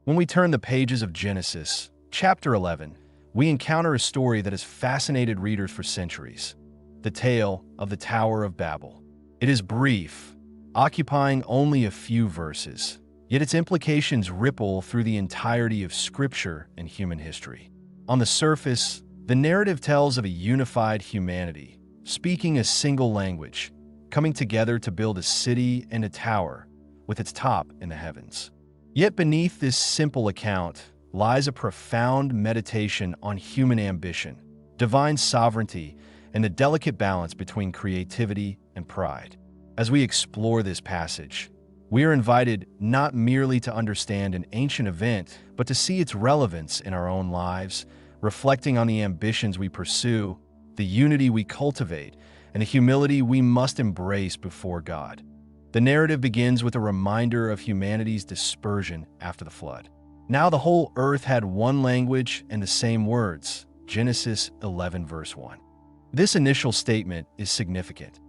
When we turn the pages of Genesis, chapter 11, we encounter a story that has fascinated readers for centuries: the tale of the Tower of Babel. It is brief, occupying only a few verses, yet its implications ripple through the entirety of Scripture and human history. On the surface, the narrative tells of a unified humanity, speaking a single language, coming together to build a city and a tower with its top in the heavens. Yet beneath this simple account lies a profound meditation on human ambition, divine sovereignty, and the delicate balance between creativity and pride. As we explore this passage, we are invited not merely to understand an ancient event, but to see its relevance in our own lives, reflecting on the ambitions we pursue, the unity we cultivate, and the humility we must embrace before God. The narrative begins with a reminder of humanity's dispersion after the flood. Now the whole earth had one language and the same words. Genesis 11 verse 1. This initial statement is significant.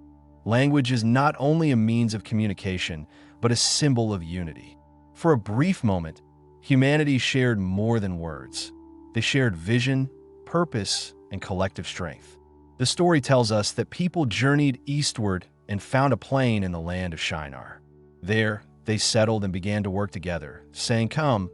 Language is not only a means of communication, but a symbol of unity. For a brief moment, humanity shared more than words. They shared vision, purpose, and collective strength. The story tells us that people journeyed eastward and found a plain in the land of Shinar. There, they settled and began to work together, saying, "Come,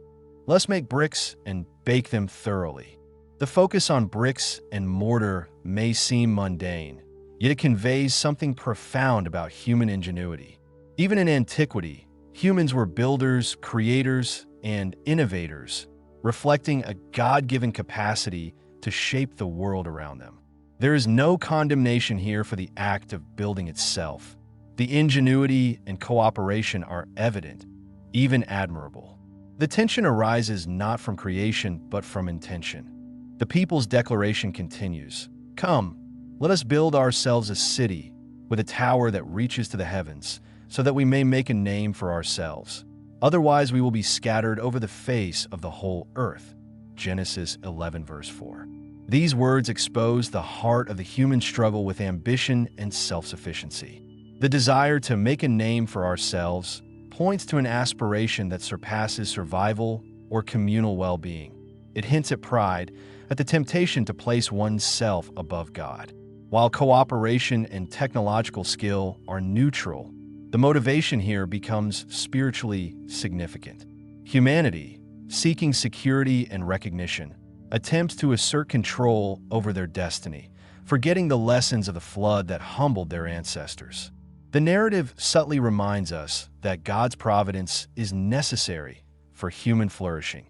let's make bricks and bake them thoroughly." The focus on bricks and mortar may seem mundane, yet it conveys something profound about human ingenuity. Even in antiquity, humans were builders, creators, and innovators, reflecting a God-given capacity to shape the world around them. There is no condemnation here for the act of building itself. The ingenuity and cooperation are evident, even admirable. The tension arises not from creation, but from intention. The people's declaration continues, "Come, let us build ourselves a city with a tower that reaches to the heavens, so that we may make a name for ourselves. Otherwise we will be scattered over the face of the whole earth." Genesis 11 verse 4. These words expose the heart of the human struggle with ambition and self-sufficiency. The desire to make a name for ourselves points to an aspiration that surpasses survival or communal well-being. It hints at pride, at the temptation to place oneself above God. While cooperation and technological skill are neutral, the motivation here becomes spiritually significant. Humanity, seeking security and recognition, attempts to assert control over their destiny, forgetting the lessons of the flood that humbled their ancestors. The narrative subtly reminds us that God's providence is necessary for human flourishing.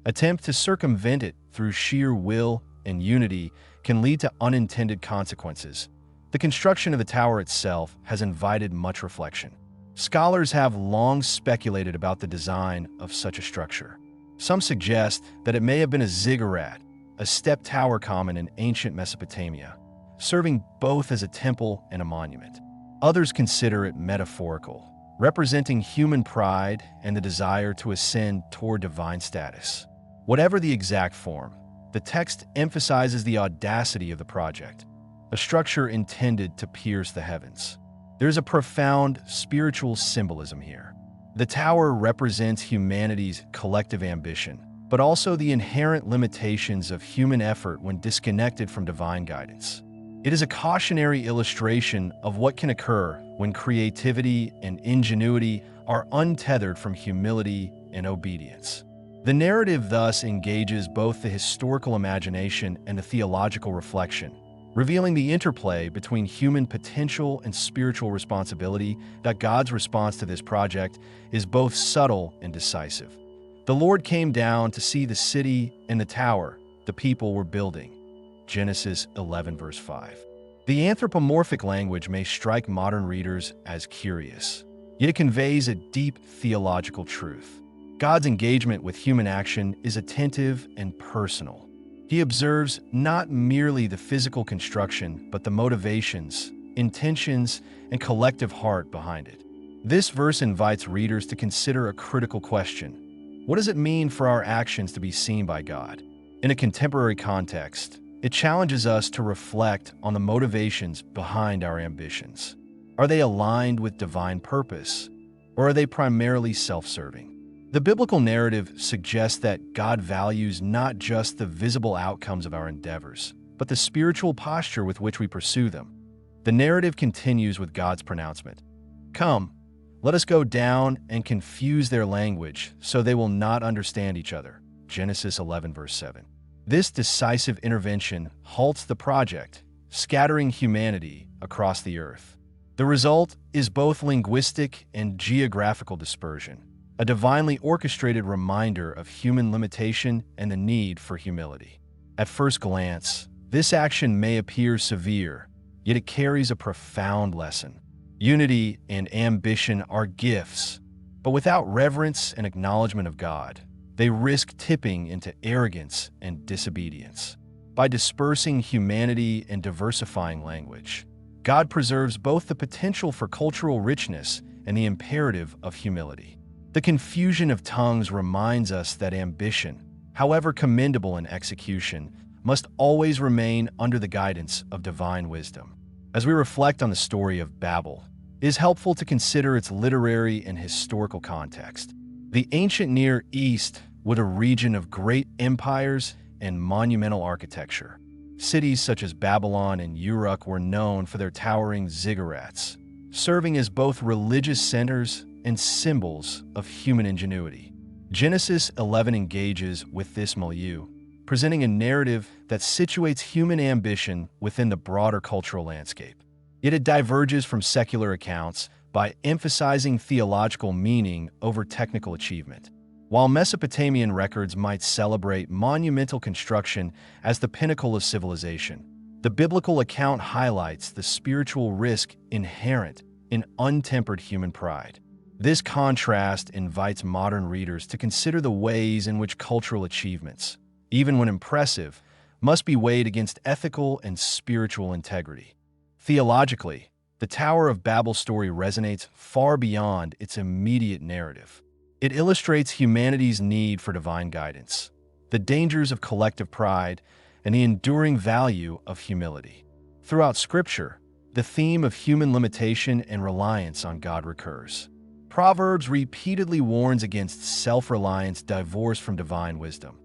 Attempts to circumvent it through sheer will and unity can lead to unintended consequences. The construction of the tower itself has invited much reflection. Scholars have long speculated about the design of such a structure. Some suggest that it may have been a ziggurat, a step tower common in ancient Mesopotamia, serving both as a temple and a monument. Others consider it metaphorical, representing human pride and the desire to ascend toward divine status. Whatever the exact form, the text emphasizes the audacity of the project, a structure intended to pierce the heavens. There's a profound spiritual symbolism here. The tower represents humanity's collective ambition, but also the inherent limitations of human effort when disconnected from divine guidance. It is a cautionary illustration of what can occur when creativity and ingenuity are untethered from humility and obedience. The narrative thus engages both the historical imagination and the theological reflection, revealing the interplay between human potential and spiritual responsibility. That God's response to this project is both subtle and decisive. The Lord came down to see the city and the tower the people were building. Genesis 11 verse 5. The anthropomorphic language may strike modern readers as curious, yet it conveys a deep theological truth. God's engagement with human action is attentive and personal. He observes not merely the physical construction, but the motivations, intentions, and collective heart behind it. This verse invites readers to consider a critical question. What does it mean for our actions to be seen by God? In a contemporary context, it challenges us to reflect on the motivations behind our ambitions. Are they aligned with divine purpose, or are they primarily self-serving? The biblical narrative suggests that God values not just the visible outcomes of our endeavors, but the spiritual posture with which we pursue them. The narrative continues with God's pronouncement. Come, let us go down and confuse their language so they will not understand each other. Genesis 11 verse 7. This decisive intervention halts the project, scattering humanity across the earth. The result is both linguistic and geographical dispersion, a divinely orchestrated reminder of human limitation and the need for humility. At first glance, this action may appear severe, yet it carries a profound lesson. Unity and ambition are gifts, but without reverence and acknowledgement of God, they risk tipping into arrogance and disobedience. By dispersing humanity and diversifying language, God preserves both the potential for cultural richness and the imperative of humility. The confusion of tongues reminds us that ambition, however commendable in execution, must always remain under the guidance of divine wisdom. As we reflect on the story of Babel, it is helpful to consider its literary and historical context. The ancient Near East was a region of great empires and monumental architecture. Cities such as Babylon and Uruk were known for their towering ziggurats, serving as both religious centers and symbols of human ingenuity. Genesis 11 engages with this milieu, presenting a narrative that situates human ambition within the broader cultural landscape. Yet it diverges from secular accounts by emphasizing theological meaning over technical achievement. While Mesopotamian records might celebrate monumental construction as the pinnacle of civilization, the biblical account highlights the spiritual risk inherent in untempered human pride. This contrast invites modern readers to consider the ways in which cultural achievements, even when impressive, must be weighed against ethical and spiritual integrity. Theologically, the Tower of Babel story resonates far beyond its immediate narrative. It illustrates humanity's need for divine guidance, the dangers of collective pride, and the enduring value of humility. Throughout Scripture, the theme of human limitation and reliance on God recurs. Proverbs repeatedly warns against self-reliance divorced from divine wisdom.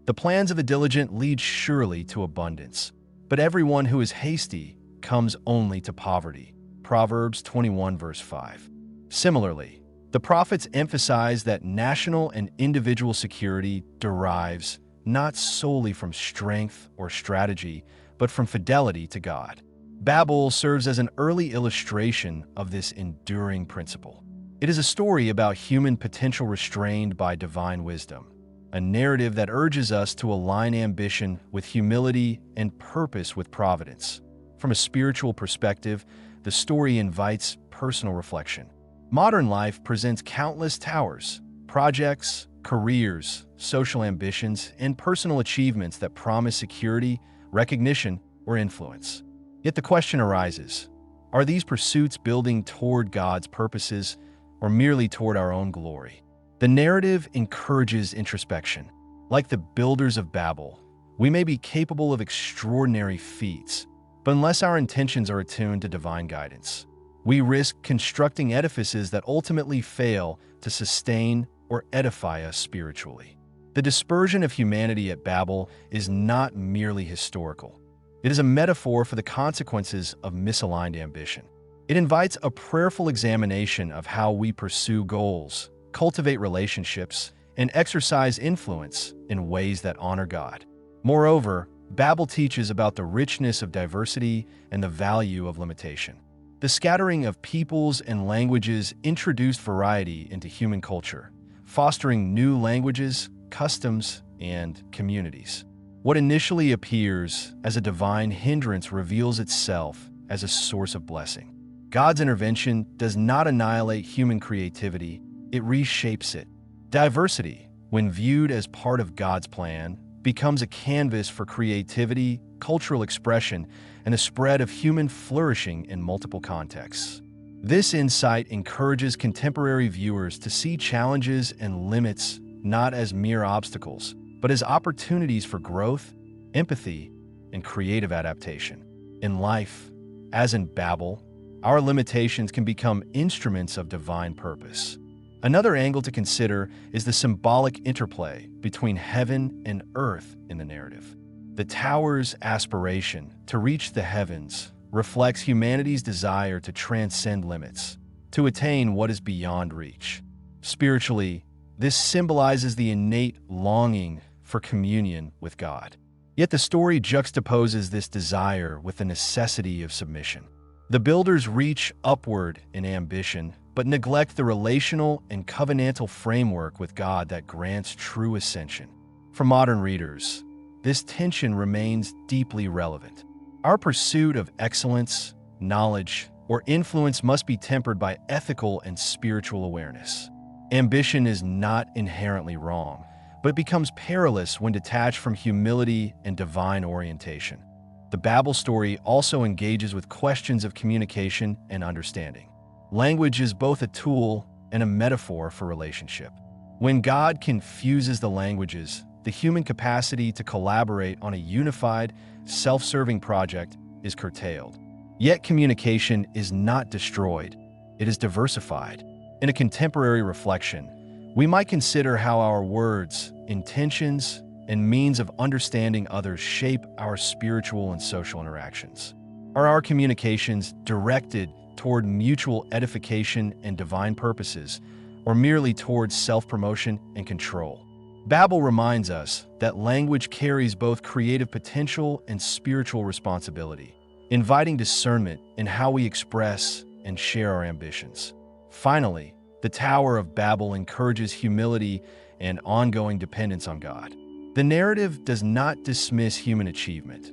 The plans of the diligent lead surely to abundance, but everyone who is hasty comes only to poverty. Proverbs 21 verse 5. Similarly, the prophets emphasize that national and individual security derives not solely from strength or strategy, but from fidelity to God. Babel serves as an early illustration of this enduring principle. It is a story about human potential restrained by divine wisdom, a narrative that urges us to align ambition with humility and purpose with providence. From a spiritual perspective, the story invites personal reflection. Modern life presents countless towers, projects, careers, social ambitions, and personal achievements that promise security, recognition, or influence. Yet the question arises, are these pursuits building toward God's purposes or merely toward our own glory? The narrative encourages introspection. Like the builders of Babel, we may be capable of extraordinary feats, but unless our intentions are attuned to divine guidance, we risk constructing edifices that ultimately fail to sustain or edify us spiritually. The dispersion of humanity at Babel is not merely historical. It is a metaphor for the consequences of misaligned ambition. It invites a prayerful examination of how we pursue goals, cultivate relationships, and exercise influence in ways that honor God. Moreover, Babel teaches about the richness of diversity and the value of limitation. The scattering of peoples and languages introduced variety into human culture, fostering new languages, customs, and communities. What initially appears as a divine hindrance reveals itself as a source of blessing. God's intervention does not annihilate human creativity, it reshapes it. Diversity, when viewed as part of God's plan, becomes a canvas for creativity, cultural expression, and the spread of human flourishing in multiple contexts. This insight encourages contemporary viewers to see challenges and limits not as mere obstacles, but as opportunities for growth, empathy, and creative adaptation. In life, as in Babel, our limitations can become instruments of divine purpose. Another angle to consider is the symbolic interplay between heaven and earth in the narrative. The tower's aspiration to reach the heavens reflects humanity's desire to transcend limits, to attain what is beyond reach. Spiritually, this symbolizes the innate longing for communion with God. Yet the story juxtaposes this desire with the necessity of submission. The builders reach upward in ambition, but neglect the relational and covenantal framework with God that grants true ascension. For modern readers, this tension remains deeply relevant. Our pursuit of excellence, knowledge, or influence must be tempered by ethical and spiritual awareness. Ambition is not inherently wrong, but it becomes perilous when detached from humility and divine orientation. The Babel story also engages with questions of communication and understanding. Language is both a tool and a metaphor for relationship. When God confuses the languages, the human capacity to collaborate on a unified, self-serving project is curtailed. Yet communication is not destroyed, it is diversified. In a contemporary reflection, we might consider how our words, intentions, and means of understanding others shape our spiritual and social interactions. Are our communications directed toward mutual edification and divine purposes, or merely towards self-promotion and control? Babel reminds us that language carries both creative potential and spiritual responsibility, inviting discernment in how we express and share our ambitions. Finally, the Tower of Babel encourages humility and ongoing dependence on God. The narrative does not dismiss human achievement.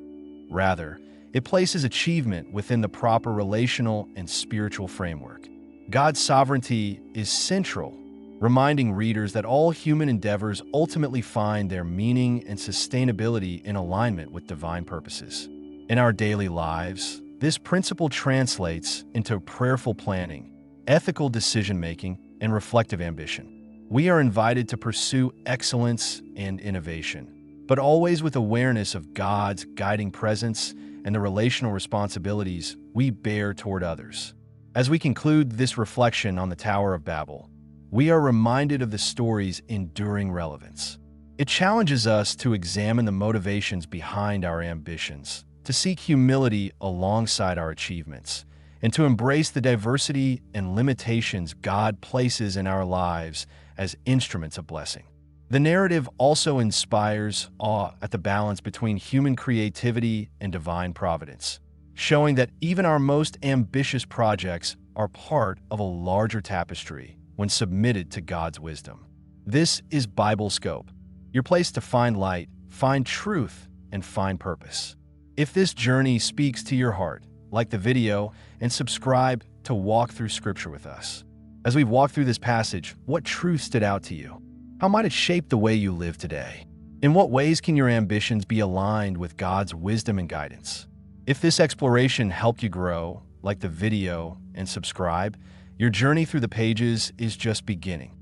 Rather, it places achievement within the proper relational and spiritual framework. God's sovereignty is central, reminding readers that all human endeavors ultimately find their meaning and sustainability in alignment with divine purposes. In our daily lives, this principle translates into prayerful planning, ethical decision-making, and reflective ambition. We are invited to pursue excellence and innovation, but always with awareness of God's guiding presence and the relational responsibilities we bear toward others. As we conclude this reflection on the Tower of Babel, we are reminded of the story's enduring relevance. It challenges us to examine the motivations behind our ambitions, to seek humility alongside our achievements, and to embrace the diversity and limitations God places in our lives as instruments of blessing. The narrative also inspires awe at the balance between human creativity and divine providence, showing that even our most ambitious projects are part of a larger tapestry when submitted to God's wisdom. This is Bible Scope, your place to find light, find truth, and find purpose. If this journey speaks to your heart, like the video and subscribe to walk through Scripture with us. As we've walked through this passage, what truth stood out to you? How might it shape the way you live today? In what ways can your ambitions be aligned with God's wisdom and guidance? If this exploration helped you grow, like the video and subscribe, your journey through the pages is just beginning.